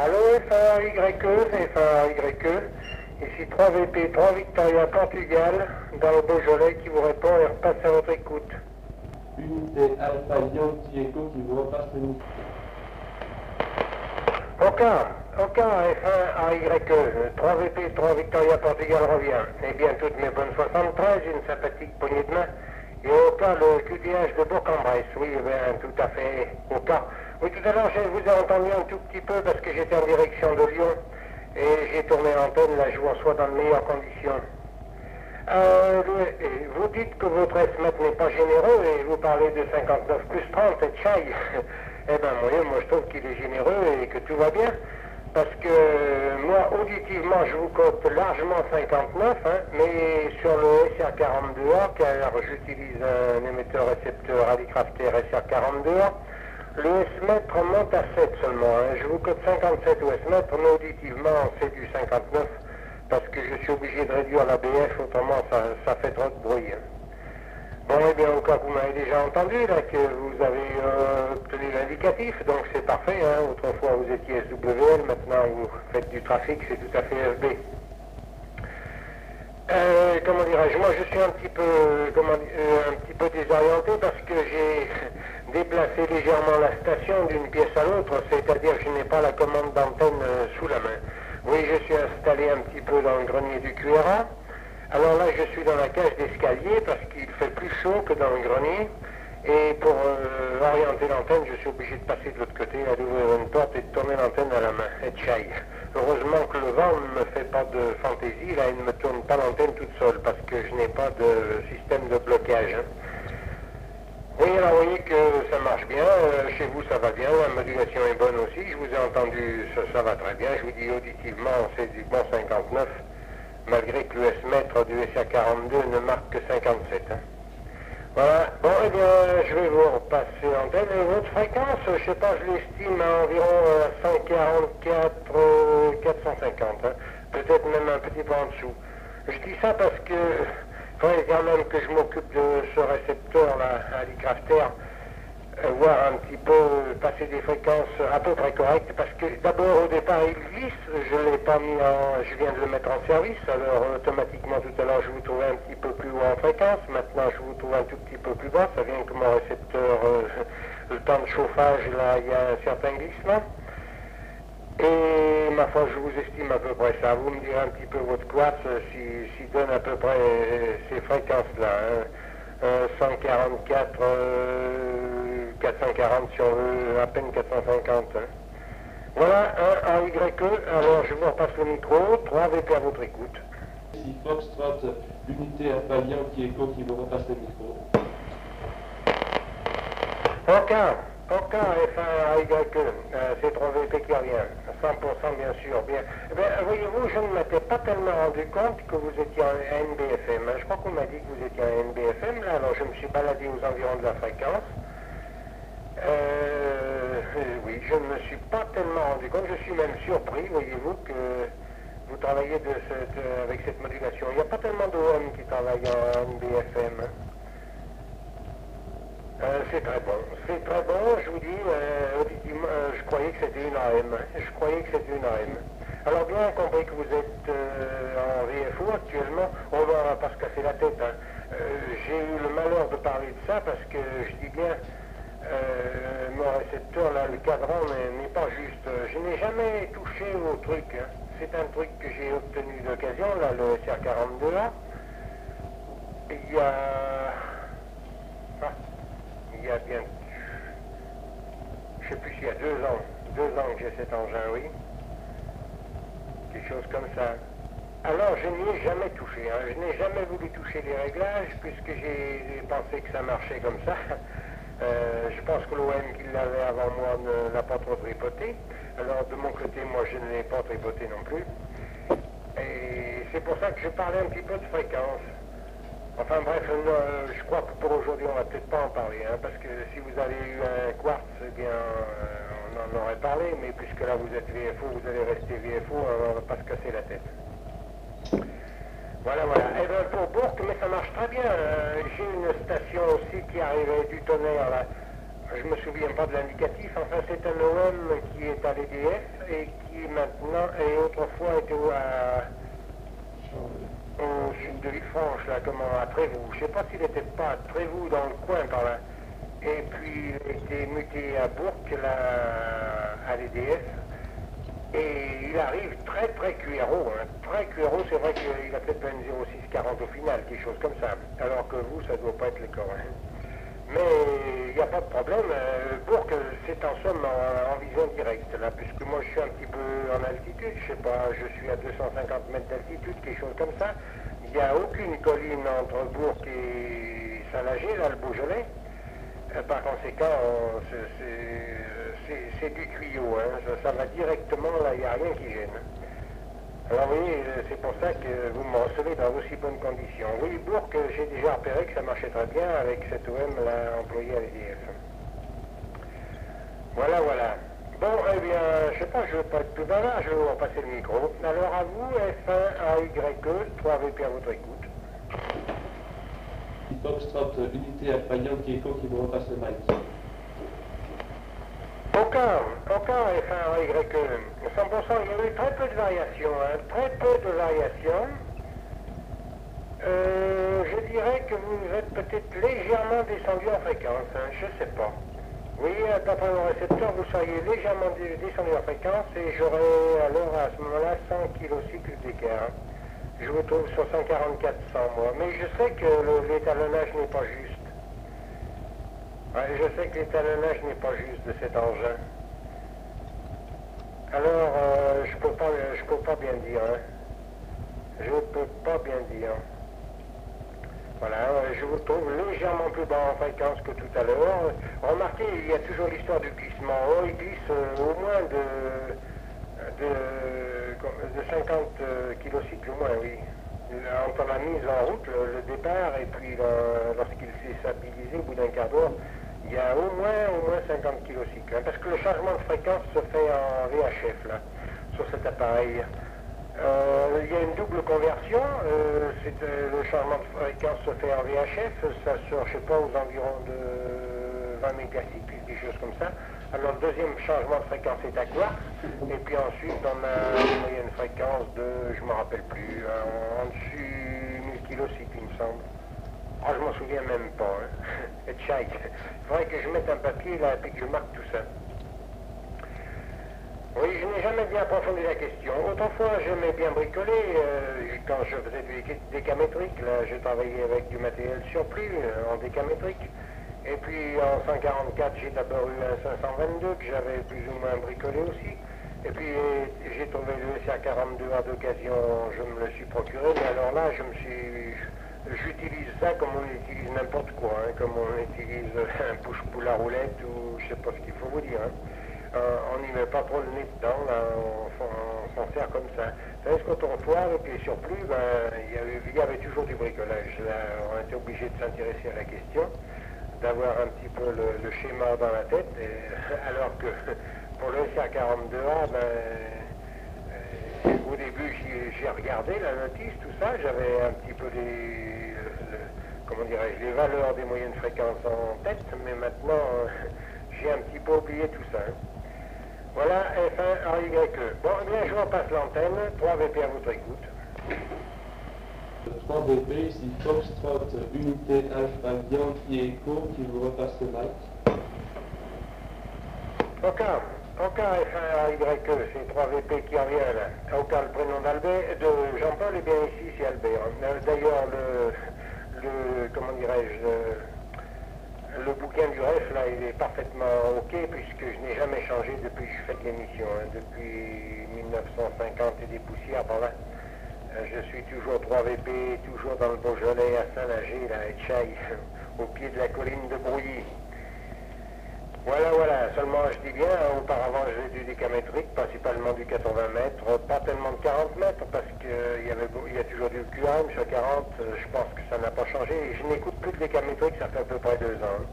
Allô, FAYE, ici 3VP, 3 Victoria, Portugal, dans le Beaujolais, qui vous répond et repasse à votre écoute. Unité Alpha Yankee Echo qui vous repasse le micro. Aucun F1AYE, 3VP, 3 Victoria, Portugal revient. Eh bien, toutes mes bonnes 73, une sympathique poignée de main. Et au cas, le QTH de Bourg-en-Bresse, oui, bien, tout à fait, au cas. Oui, tout à l'heure, je vous ai entendu un tout petit peu parce que j'étais en direction de Lyon et j'ai tourné l'antenne, là, je vous reçois dans de meilleures conditions. Vous dites que votre S-mètre n'est pas généreux et vous parlez de 59 plus 30 et de chai. Eh bien, moi, je trouve qu'il est généreux et que tout va bien. Parce que moi, auditivement, je vous cote largement 59, hein, mais sur le SR42A, car j'utilise un émetteur-récepteur Alicrafter SR42A, le S-mètre monte à 7 seulement. Hein. Je vous cote 57 au S-mètre, mais auditivement, c'est du 59, parce que je suis obligé de réduire la BF, autrement ça fait trop de bruit. Hein. Bon, eh bien, au cas où vous m'avez déjà entendu, là, que vous avez obtenu l'indicatif, donc c'est parfait, hein. Autrefois vous étiez SWL, maintenant vous faites du trafic, c'est tout à fait FB. Comment dirais-je, moi je suis un petit peu désorienté parce que j'ai déplacé légèrement la station d'une pièce à l'autre, c'est-à-dire que je n'ai pas la commande d'antenne sous la main. Oui, je suis installé un petit peu dans le grenier du QRA. Alors là, je suis dans la cage d'escalier parce qu'il fait plus chaud que dans le grenier. Et pour orienter l'antenne, je suis obligé de passer de l'autre côté, d'ouvrir une porte et de tourner l'antenne à la main. Et chai. Heureusement que le vent ne me fait pas de fantaisie, là, il ne me tourne pas l'antenne toute seule parce que je n'ai pas de système de blocage. Hein. Oui, alors vous voyez que ça marche bien, chez vous ça va bien, la modulation est bonne aussi, je vous ai entendu, ça va très bien, je vous dis auditivement c'est du bon 59. Malgré que le S-mètre du SA42 ne marque que 57. Hein. Voilà. Bon, eh bien, je vais vous repasser l'antenne. Et votre fréquence, je ne sais pas, je l'estime à environ 144, 450. Hein. Peut-être même un petit peu en dessous. Je dis ça parce que il faudrait quand même que je m'occupe de ce récepteur-là, Alicrafter, voir un petit peu, passer des fréquences à peu près correctes, parce que d'abord au départ il glisse, je l'ai pas mis je viens de le mettre en service, alors automatiquement tout à l'heure je vous trouvais un petit peu plus haut en fréquence, maintenant je vous trouve un tout petit peu plus bas, ça vient que mon récepteur, le temps de chauffage, là il y a un certain glissement, et ma foi je vous estime à peu près ça, vous me direz un petit peu votre quartz, s'il donne à peu près ces fréquences-là, hein. 144, 440 sur à peine 450. Hein. Voilà, un AYE, alors je vous repasse le micro, 3 VP à votre écoute. Ici Foxtrot, unité Alpha Yankee Echo qui vous repasse le micro. Aucun F1 AYE, c'est 3 VP qui revient, 100% bien sûr. Bien. Voyez-vous, je ne m'étais pas tellement rendu compte que vous étiez en NBFM. Je crois qu'on m'a dit que vous étiez en NBFM, là, alors je me suis baladé aux environs de la fréquence. Oui, je ne me suis pas tellement rendu compte, je suis même surpris, voyez-vous, que vous travaillez avec cette modulation. Il n'y a pas tellement d'OM qui travaillent en NBFM. Hein. C'est très bon, je vous dis, je croyais que c'était une AM, Alors bien compris que vous êtes en VFO actuellement, on va pas se casser la tête, hein. J'ai eu le malheur de parler de ça parce que je dis bien, mon récepteur là, le cadran n'est pas juste, je n'ai jamais touché au truc, hein. C'est un truc que j'ai obtenu d'occasion, là, le SR42A, il y a bien, je ne sais plus s'il y a 2 ans que j'ai cet engin, oui, quelque chose comme ça. Alors je n'y ai jamais touché, hein. Je n'ai jamais voulu toucher les réglages puisque j'ai pensé que ça marchait comme ça. Je pense que l'OM qui l'avait avant moi ne l'a pas trop tripoté. Alors de mon côté, moi je ne l'ai pas tripoté non plus. Et c'est pour ça que je parlais un petit peu de fréquence. Enfin bref, je crois que pour aujourd'hui on va peut-être pas en parler, hein, parce que si vous avez eu un quartz, eh bien on en aurait parlé, mais puisque là vous êtes VFO, vous allez rester VFO, on va pas se casser la tête. Voilà. Et bien pour Bourg, mais ça marche très bien. J'ai une station aussi qui arrivait du tonnerre là. je me souviens pas de l'indicatif, enfin c'est un OM qui est à l'EDF et qui maintenant, et autrefois était au sud de Villefranche, là, comment, à Trévoux. Je sais pas s'il n'était pas à Trévoux dans le coin par là. Et puis il a été muté à Bourg, là, à l'EDF. Et il arrive très cuero, hein. Très cuero, c'est vrai qu'il a peut-être un 0640 au final, quelque chose comme ça. Alors que vous, ça ne doit pas être le cas. Hein. Mais il n'y a pas de problème. Bourg, c'est en somme en vision directe, là, puisque moi je suis un petit peu en altitude, je sais pas, je suis à 250 mètres d'altitude, quelque chose comme ça. Il n'y a aucune colline entre Bourg et Saint-Lager, là, le Beaujolais. Par conséquent, c'est du tuyau, hein. Ça va directement, là, il n'y a rien qui gêne. Alors vous voyez, c'est pour ça que vous me recevez dans aussi bonnes conditions. Oui, Bourg, j'ai déjà repéré que ça marchait très bien avec cet OM là, employé à l'EDF. Voilà. Bon, eh bien, je sais pas, je ne veux pas être tout bavard, je vais vous repasser le micro. Alors à vous, F1 AYE, 3VP à votre écoute. Foxtrot, unité Alpha Echo qui vous repasse le mic. Encore F1 AYE, 100%, il y a eu très peu de variations, hein, très peu de variations. Je dirais que vous êtes peut-être légèrement descendu en fréquence, hein, je sais pas. Oui, d'après mon récepteur, vous seriez légèrement descendu en fréquence et j'aurais alors à ce moment-là 100 kg d'écart. Je vous trouve sur 144-100 moi, mais je sais que l'étalonnage n'est pas juste. Ouais, je sais que l'étalonnage n'est pas juste de cet engin. Alors, je peux pas bien dire. Hein. Je peux pas bien dire. Voilà, je vous trouve légèrement plus bas en fréquence que tout à l'heure. Remarquez, il y a toujours l'histoire du glissement. Oh, il glisse au moins de 50 kilocycles au moins, oui. Entre la mise en route, le départ, et puis lorsqu'il s'est stabilisé au bout d'un quart d'heure, il y a au moins 50 kilocycles. Hein, parce que le changement de fréquence se fait en VHF, là, sur cet appareil. Il y a une double conversion, le changement de fréquence se fait en VHF, ça sort, je sais pas, aux environs de 20 mégacycles, des choses comme ça. Alors le deuxième changement de fréquence est à quartz, et puis ensuite on a une moyenne fréquence de, je me rappelle plus, en dessus 1000 kilocycles il me semble. Oh, je m'en souviens même pas, hein. Et tchaï, il faudrait que je mette un papier là et que je marque tout ça. Oui, je n'ai jamais bien approfondi la question. Autrefois, j'aimais bien bricoler. Quand je faisais du décamétrique, là, je travaillais avec du matériel surplus en décamétrique. Et puis, en 144, j'ai d'abord eu un 522 que j'avais plus ou moins bricolé aussi. Et puis, j'ai trouvé le SR42 à d'occasion, je me le suis procuré. Mais alors là, j'utilise ça comme on utilise n'importe quoi, hein, comme on utilise un push-pull à roulette ou je sais pas ce qu'il faut vous dire. Hein. On n'y met pas trop le nez dedans, là, on s'en sert comme ça. Parce qu'autrefois, avec les surplus, il y avait toujours du bricolage. Là, on était obligé de s'intéresser à la question, d'avoir un petit peu le schéma dans la tête, alors que pour le SR42A, au début, j'ai regardé la notice, tout ça, j'avais un petit peu les valeurs des moyennes fréquences en tête, mais maintenant, j'ai un petit peu oublié tout ça. Hein. Voilà, F1 AYE. Bon, eh bien, je repasse l'antenne. 3VP à votre écoute. 3VP, ici Foxtrot, unité Alpha Yankee Echo qui vous repasse le mic. Encore F1 AYE, c'est 3VP qui revient là. Encore le prénom de Jean-Paul est bien ici, c'est Albert. D'ailleurs, comment dirais-je, le bouquin du REF, là, il est parfaitement OK, puisque je n'ai jamais changé depuis que je fais de l'émission, hein, depuis 1950 et des poussières par là. Je suis toujours 3VP, toujours dans le Beaujolais, à Saint-Lager, là, à Etchaï, au pied de la colline de Brouilly. Voilà, seulement je dis bien, auparavant j'ai du décamétrique, principalement du 80 mètres, pas tellement de 40 mètres, parce qu'il y a toujours du QAM sur 40, je pense que ça n'a pas changé, et je n'écoute plus de décamétrique, ça fait à peu près 2 ans.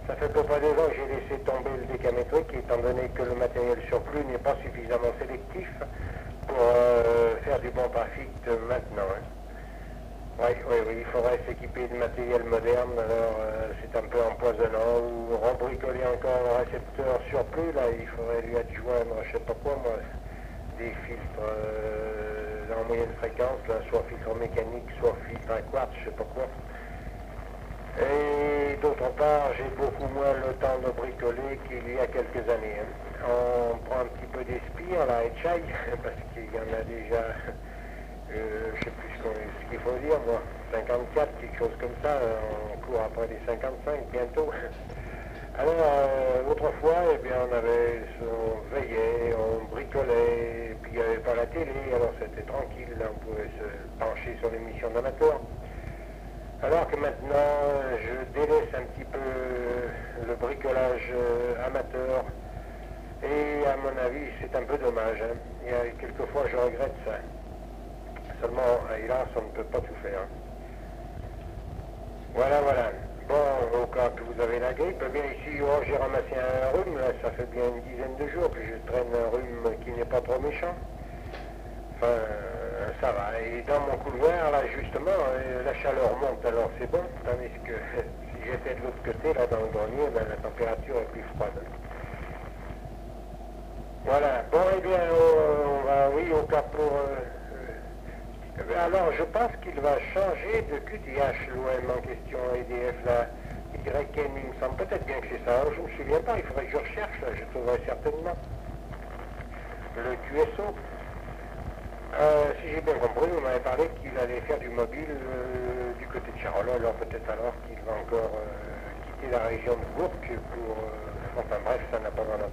Ça fait à peu près 2 ans que j'ai laissé tomber le décamétrique, étant donné que le matériel surplus n'est pas suffisamment sélectif pour faire du bon trafic maintenant. Hein. Oui, oui, oui, il faudrait s'équiper de matériel moderne, alors c'est un peu empoisonnant, ou rembricoler encore un récepteur surplus, là, il faudrait lui adjoindre, je sais pas quoi, moi, des filtres en moyenne fréquence, là, soit filtre mécanique, soit filtre à quartz, je sais pas quoi. Et d'autre part, j'ai beaucoup moins le temps de bricoler qu'il y a quelques années. Hein. On prend un petit peu d'espire, là, et chai, parce qu'il y en a déjà... je ne sais plus ce qu'il faut dire, moi, 54, quelque chose comme ça, on court après les 55 bientôt. Alors, autrefois, eh bien, on veillait, on bricolait, et puis il n'y avait pas la télé, alors c'était tranquille, là, on pouvait se pencher sur l'émission d'amateur. Alors que maintenant, je délaisse un petit peu le bricolage amateur, et à mon avis, c'est un peu dommage. Hein. Il y a quelquefois, je regrette ça. Seulement, hélas, on ne peut pas tout faire. Voilà, voilà. Bon, au cas que vous avez la grippe, eh bien ici, oh, j'ai ramassé un rhume, là, ça fait bien une dizaine de jours que je traîne un rhume qui n'est pas trop méchant. Enfin, ça va. Et dans mon couloir, là, justement, la chaleur monte, alors c'est bon, tandis que si j'étais de l'autre côté, là, dans le grenier, ben, la température est plus froide. Voilà. Bon, eh bien, on va, oui, au cas pour... alors, je pense qu'il va changer de QTH, l'OM en question, EDF, là, YN, il me semble peut-être bien que c'est ça. Je ne me souviens pas, il faudrait que je recherche, là, je trouverai certainement. Le QSO. Si j'ai bien compris, vous m'avez parlé qu'il allait faire du mobile du côté de Charolles, alors peut-être alors qu'il va encore quitter la région de Bourg pour... enfin bref, ça n'a pas vraiment...